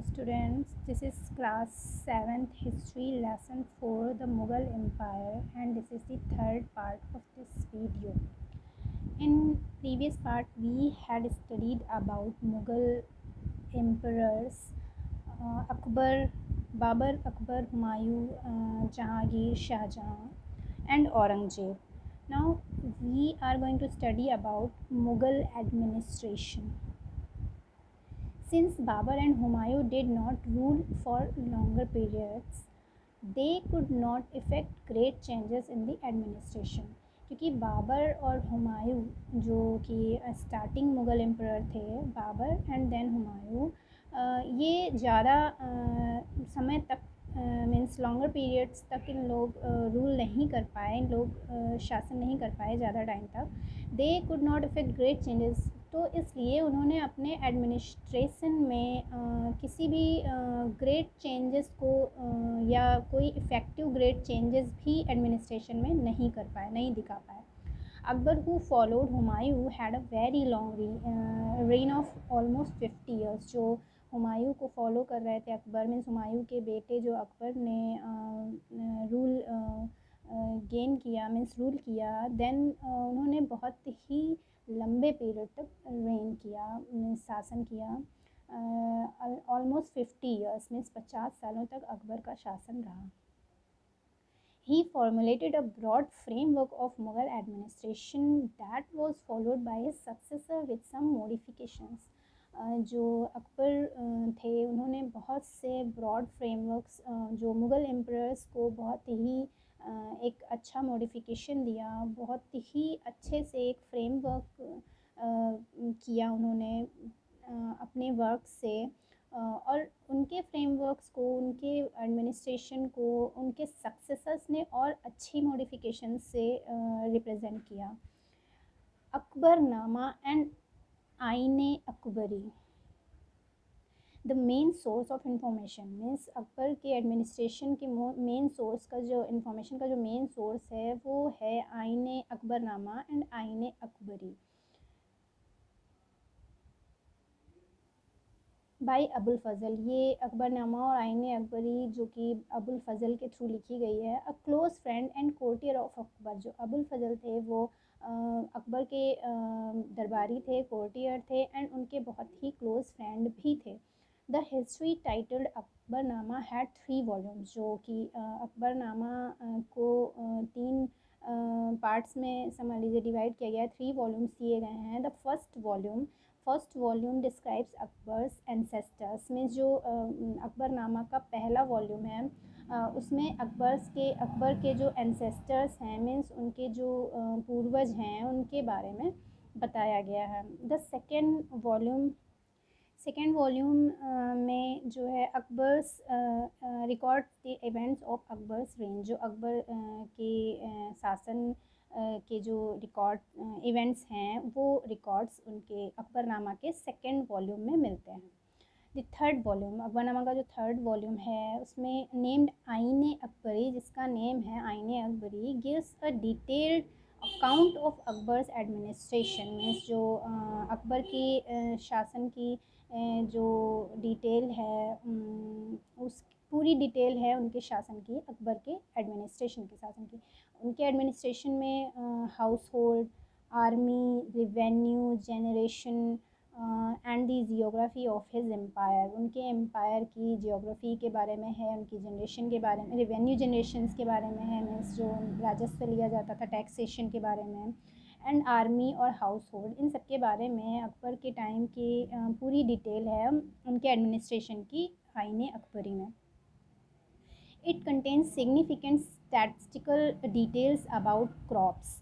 Hello students, this is class 7th history lesson for the Mughal Empire and this is the third part of this video. In previous part we had studied about Mughal emperors Akbar, Babur, Akbar, Humayun, Jahangir, Shah Jahan and Aurangzeb. Now we are going to study about Mughal administration. Since Babur and Humayun did not rule for longer periods, they could not effect great changes in the administration. क्योंकि बाबर और हुमायूं जो कि starting Mughal emperor थे, Babar and then Humayun, ये ज़्यादा समय तक means longer periods तक इन लोग रूल नहीं कर पाए, इन लोग शासन नहीं कर पाए ज़्यादा टाइम तक. They could not effect great changes. तो इसलिए उन्होंने अपने एडमिनिस्ट्रेशन में किसी भी ग्रेट चेंजेस को या कोई इफ़ेक्टिव ग्रेट चेंजेस भी एडमिनिस्ट्रेशन में नहीं कर पाए, नहीं दिखा पाए. Akbar who followed Humayun had a very long rain of almost 50 years. जो हुमायूं को फॉलो कर रहे थे अकबर, मीन्स हुमायूं के बेटे जो अकबर ने रूल गेन किया, मीन्स रूल किया, देन उन्होंने बहुत ही लंबे पीरियड तक रेन किया, मीन्स शासन किया. ऑलमोस्ट 50 ईयर्स मीन्स 50 सालों तक अकबर का शासन रहा. He formulated a broad framework of Mughal administration that was followed by his successor with some modifications. जो अकबर थे उन्होंने बहुत से ब्रॉड फ्रेमवर्क्स जो मुग़ल एम्परर्स को बहुत ही एक अच्छा मॉडिफिकेशन दिया, बहुत ही अच्छे से एक फ्रेमवर्क किया उन्होंने अपने वर्क से. और उनके फ्रेमवर्क्स को, उनके एडमिनिस्ट्रेशन को उनके सक्सेसर्स ने और अच्छी मॉडिफिकेशन से रिप्रेजेंट किया. अकबरनामा एंड आईने Akbari. The main source of information means Akbar के एडमिनिस्ट्रेशन के मेन सोर्स का जो इंफॉर्मेशन का जो मेन सोर्स है वो है आईने अकबरनामा एंड आईने अकबरी बाई अबुल फ़ज़ल. ये अकबरनामा और आईने अकबरी जो कि अबुल फ़ज़ल के थ्रू लिखी गई है. A close friend and courtier of Akbar. जो अबुल फ़ज़ल थे वो अकबर के दरबारी थे, कोर्टियर थे एंड उनके बहुत ही क्लोज फ्रेंड भी थे. The history titled Akbarnama had 3 volumes. जो कि अकबरनामा को 3 पार्ट्स में समझ लीजिए डिवाइड किया गया है, 3 वॉल्यूम्स दिए गए हैं. The first volume describes Akbar's ancestors में. जो अकबरनामा का पहला वॉल्यूम है उसमें अकबर के जो एंसेस्टर्स हैं, मीन्स उनके जो पूर्वज हैं, उनके बारे में बताया गया है. द सेकेंड वॉल्यूम में जो है Akbar's record the events of Akbar's range. जो अकबर के शासन के जो रिकॉर्ड इवेंट्स हैं वो रिकॉर्ड्स उनके अकबरनामा के सेकेंड वॉल्यूम में मिलते हैं. द थर्ड वॉल्यूम, अकबरनामा का जो थर्ड वॉल्यूम है उसमें नेम्ड आईने अकबरी, जिसका नेम है आईने Akbari, gives a detailed account of Akbar's administration. Means जो अकबर की शासन की जो डिटेल है, उस पूरी डिटेल है उनके शासन की, अकबर के एडमिनिस्ट्रेशन के शासन की. उनके एडमिनिस्ट्रेशन में household, army, revenue generation and the geography of his empire. उनके एम्पायर की जियोग्राफी के बारे में है, उनकी जनरेशन के बारे में, रेवेन्यू जनरेशन्स के बारे में है, मीन्स जो राजस्व लिया जाता था, टैक्सेशन के बारे में, एंड आर्मी और हाउस होल्ड. इन सब के बारे में अकबर के टाइम की पूरी डिटेल है उनके एडमिनिस्ट्रेशन की आईने अकबरी में. It contains significant statistical details about crops.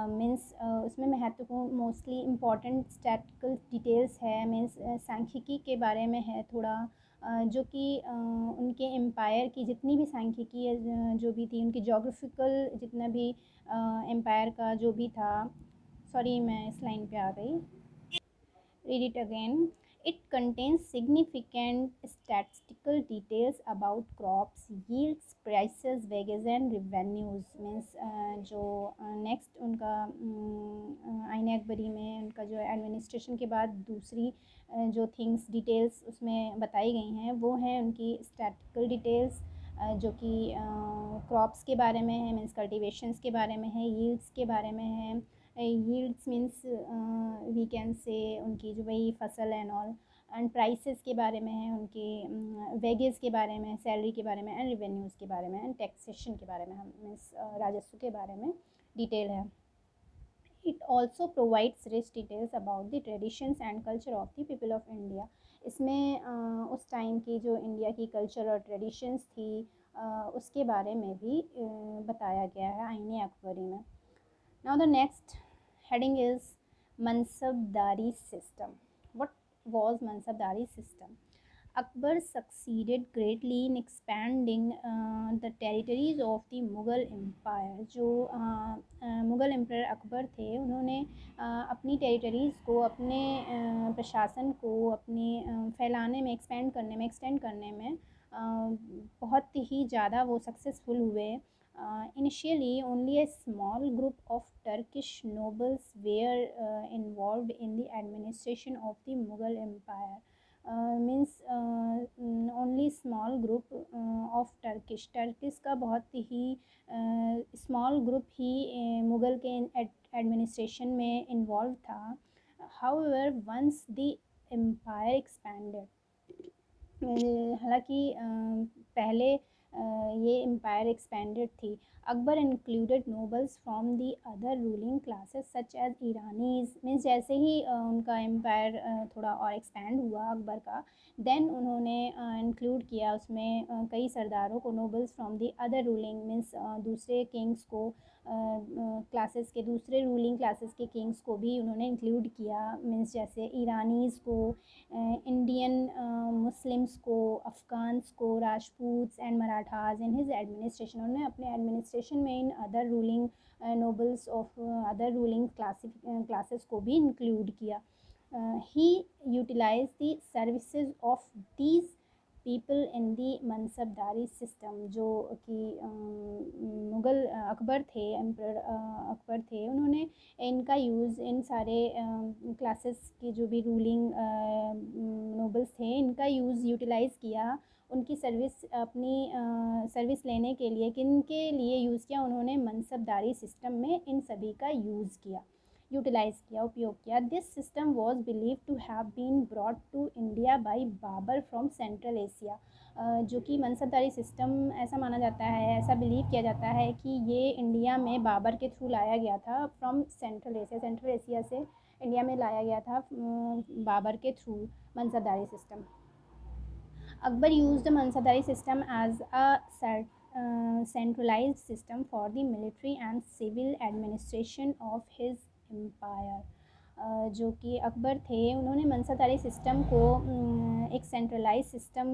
Means उसमें महत्वपूर्ण मोस्टली इम्पॉर्टेंट स्टैटिकल डिटेल्स है, मीन्स सांख्यिकी के बारे में है थोड़ा, जो कि उनके एम्पायर की जितनी भी सांख्यिकी जो भी थी, उनकी जोग्राफिकल जितना भी एम्पायर का जो भी था. सॉरी मैं इस लाइन पे आ गई, read it again. It contains significant statistical details about crops, yields, prices, wages and revenues. Means जो नेक्स्ट उनका आईन अकबरी में उनका जो एडमिनिस्ट्रेशन के बाद दूसरी जो थिंग्स डिटेल्स उसमें बताई गई हैं वो हैं उनकी स्टैटिस्टिकल डिटेल्स, जो कि क्रॉप्स के बारे में है, मीन्स कल्टिवेशंस के बारे में है, यील्ड्स के बारे में है। Yields means we can say उनकी जो वही फसल एंड ऑल, एंड प्राइसेस के बारे में है, उनके वेजेस के बारे में, सैलरी के बारे में, एंड रिवेन्यूज़ के बारे में, एंड टैक्सेशन के बारे में, हम मीन्स राजस्व के बारे में डिटेल है। It also provides rich details about the traditions and culture of the people of India. इसमें उस टाइम की जो इंडिया की कल्चर और ट्रेडिशंस थी उसके बारे में भी बताया गया है आईन अकबरी में। Now the next heading is Mansabdari system. What was Mansabdari system? Akbar succeeded greatly in expanding the territories of the Mughal Empire. जो मुग़ल एम्पायर अकबर थे उन्होंने अपनी टेरिटरीज़ को, अपने प्रशासन को अपने फैलाने में, एक्सटेंड करने में बहुत ही ज़्यादा वो सक्सेसफुल हुए। Initially only a small group of Turkish nobles were involved in the administration of the Mughal Empire. Means only small group of Turkish का बहुत ही स्मॉल ग्रुप ही मुग़ल के एडमिनिस्ट्रेशन में इन्वॉल्व था। However once the empire expanded, हालांकि पहले ये एम्पायर एक्सपेंडेड थी। Akbar included nobles from the other ruling classes such as Iranis, means जैसे ही उनका एम्पायर थोड़ा और एक्सपेंड हुआ अकबर का, देन उन्होंने इंक्लूड किया उसमें कई सरदारों को, nobles from the other ruling means दूसरे किंग्स को, क्लासेस के दूसरे रूलिंग क्लासेस के किंग्स को भी उन्होंने इंक्लूड किया। मीन्स जैसे ईरानीज़ को, इंडियन मुस्लिम्स को, अफ़गान्स को, Rajputs and Marathas in his administration. उन्होंने अपने एडमिनिस्ट्रेशन में इन other ruling nobles of other ruling classes को भी इंक्लूड किया। He utilize the services of these people in the mansabdari system. जो कि मुग़ल अकबर थे, एम्पर अकबर थे, उन्होंने इनका यूज़ इन सारे क्लासेस के जो भी रूलिंग नोबल्स थे इनका यूज़ यूटिलाइज़ किया, उनकी सर्विस, अपनी सर्विस लेने के लिए। किन के लिए यूज़ किया? उन्होंने मनसबदारी सिस्टम में इन सभी का यूज़ किया, यूटिलाइज़ किया, उपयोग किया। This system was believe to have been brought to India by Babur from Central Asia. जो कि मनसबदारी सिस्टम ऐसा माना जाता है, ऐसा बिलीव किया जाता है कि ये इंडिया में बाबर के थ्रू लाया गया था फ्रॉम सेंट्रल एशिया से इंडिया में लाया गया था बाबर के through मनसबदारी system. Akbar used the Mansabdari system as a centralized system for the military and civil administration of his empire. जो कि अकबर थे उन्होंने मनसबदारी सिस्टम को एक सेंट्रलाइज सिस्टम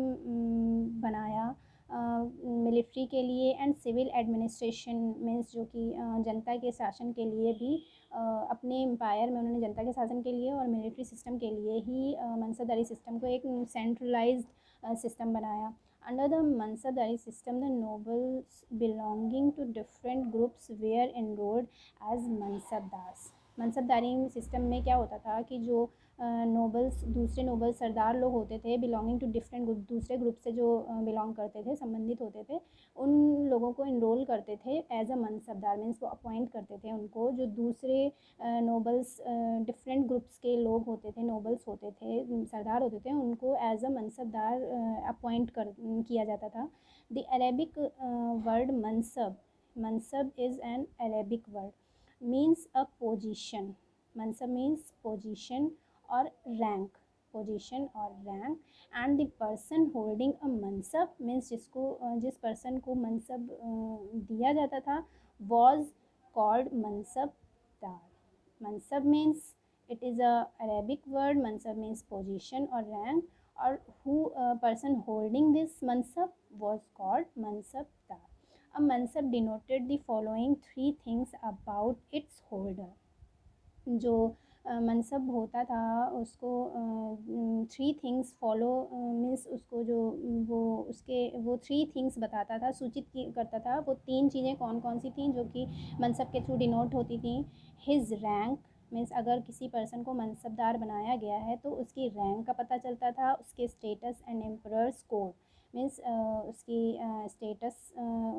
बनाया मिलिट्री के लिए एंड सिविल एडमिनिस्ट्रेशन मीन्स जो कि जनता के शासन के लिए भी अपने एम्पायर में उन्होंने जनता के शासन के लिए और मिलिट्री सिस्टम के लिए ही मनसबदारी सिस्टम को एक सेंट्रलाइज्ड सिस्टम बनाया। Under the Mansabdari system, the nobles belonging to different groups were enrolled as Mansabdars. मनसबदारी system में क्या होता था कि जो नोबल्स, दूसरे नोबल सरदार लोग होते थे बिलोंगिंग टू डिफरेंट ग्रुप, दूसरे ग्रुप से जो बिलोंग करते थे, संबंधित होते थे, उन लोगों को इनरोल करते थे एज अ मनसबदार। मीन्स वो अपॉइंट करते थे उनको, जो दूसरे नोबल्स डिफरेंट ग्रुप्स के लोग होते थे, नोबल्स होते थे, सरदार होते थे, उनको एज अ मनसबदार अपॉइंट किया जाता था। The Arabic word mansab is an Arabic word, means a position. mansab means position or rank, position or rank, and the person holding a mansab means जिस person को mansab दिया जाता था was called mansabdar. mansab means it is a Arabic word. mansab means position or rank, or who person holding this mansab was called mansabdar. A mansab denoted the following three things about its holder. जो मनसब होता था उसको 3 things follow means उसको जो वो उसके वो 3 things बताता था, सूचित करता था। वो 3 चीज़ें कौन कौन सी थी जो कि मनसब के थ्रू डिनोट होती थी। हिज रैंक मीन्स अगर किसी पर्सन को मनसबदार बनाया गया है तो उसकी रैंक का पता चलता था। उसके status and emperors code means उसकी स्टेटस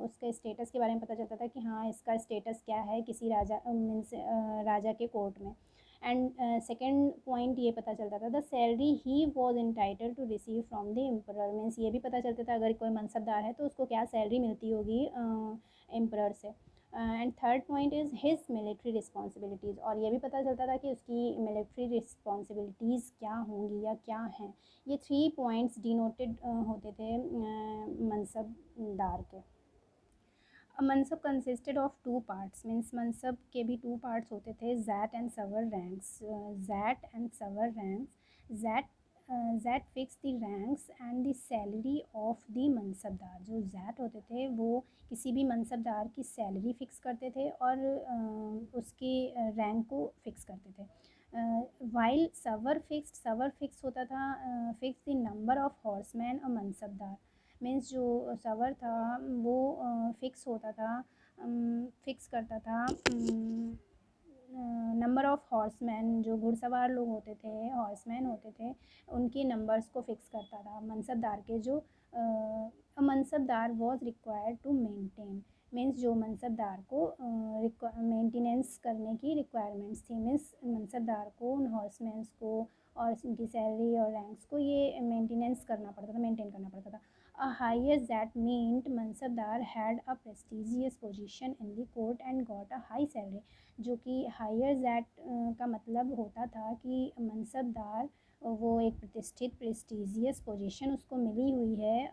उसके स्टेटस के बारे में पता चलता था कि हाँ इसका स्टेटस क्या है किसी राजा मीन्स राजा के कोर्ट में। एंड सेकेंड पॉइंट ये पता चलता था the salary he was entitle to receive from the emperor means ये भी पता चलता था अगर कोई मनसबदार है तो उसको क्या सैलरी मिलती होगी एम्परर से। And third point is his military responsibilities और ये भी पता चलता था कि उसकी मिलिट्री रिस्पॉन्सिबिलिटीज़ क्या होंगी या क्या हैं। ये 3 पॉइंट्स डिनोटेड होते थे मनसबदार के। Mansab consisted of 2 parts means मनसब के भी 2 पार्ट्स होते थे zat and sawar ranks. Zat and sawar ranks zat zat fix the ranks and the salary of the mansabdar. जो ज़ैट होते थे वो किसी भी मनसबदार की सैलरी फ़िक्स करते थे और उसकी रैंक को फ़िक्स करते थे। वाइल सवर फिक्स होता था fix the number of horseman और मनसबदार मीन्स जो सवर था वो फ़िक्स होता था फ़िक्स करता था नंबर ऑफ़ हॉर्समैन। जो घुड़सवार लोग होते थे हॉर्समैन होते थे उनके नंबर्स को फ़िक्स करता था मनसबदार के। जो mansabdar was required to maintain means जो मनसबदार को मेंटेनेंस करने की रिक्वायरमेंट्स थी मीन्स मनसबदार को उन हॉर्समैन्स को और उनकी सैलरी और रैंक्स को ये मेंटेनेंस करना पड़ता था मेंटेन करना पड़ता था। A higher that meant Mansabdar had a prestigious position in the court and got a high salary। जो कि हायर ज़ैट का मतलब होता था कि मनसबदार वो एक प्रतिष्ठित प्रेस्टिजियस पोजीशन उसको मिली हुई है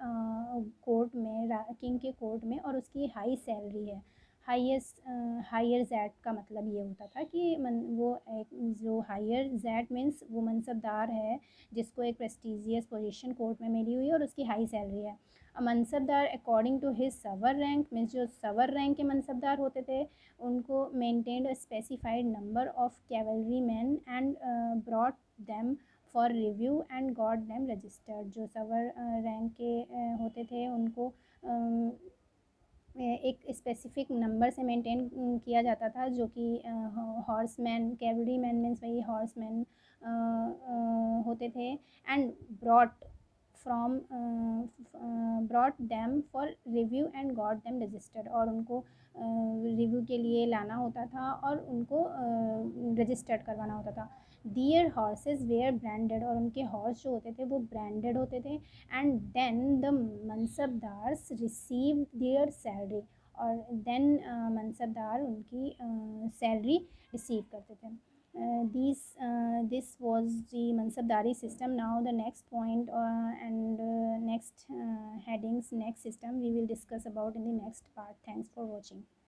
कोर्ट में किंग के कोर्ट में और उसकी हाई सैलरी है। हायर ज़ैट का मतलब ये होता था कि वो एक जो हायर ज़ैट मीन्स वो मनसबदार है जिसको एक प्रेस्टिजियस पोजीशन कोर्ट में मिली हुई है और उसकी हाई सैलरी है। मनसबदार अकॉर्डिंग टू हिज सवर रैंक मीन्स जो सवर रैंक के मनसबदार होते थे उनको maintained specified number of cavalry man and brought them for review and got them registered. जो सवर रैंक के होते थे उनको एक स्पेसिफिक नंबर से मेंटेन किया जाता था जो कि हॉर्समैन कैवलरी मैन मीन्स वही हॉर्समैन होते थे and brought from brought them for review and got them registered और उनको रिव्यू के लिए लाना होता था और उनको रजिस्टर्ड करवाना होता था। दियर हॉर्सेस वेयर ब्रांडेड और उनके हॉर्स जो होते थे वो ब्रांडेड होते थे and then the mansabdars receive their salary और देन मनसबदार उनकी सैलरी रिसीव करते थे। This was the Mansabdari system. Now the next point and next headings, next system we will discuss about in the next part. Thanks for watching.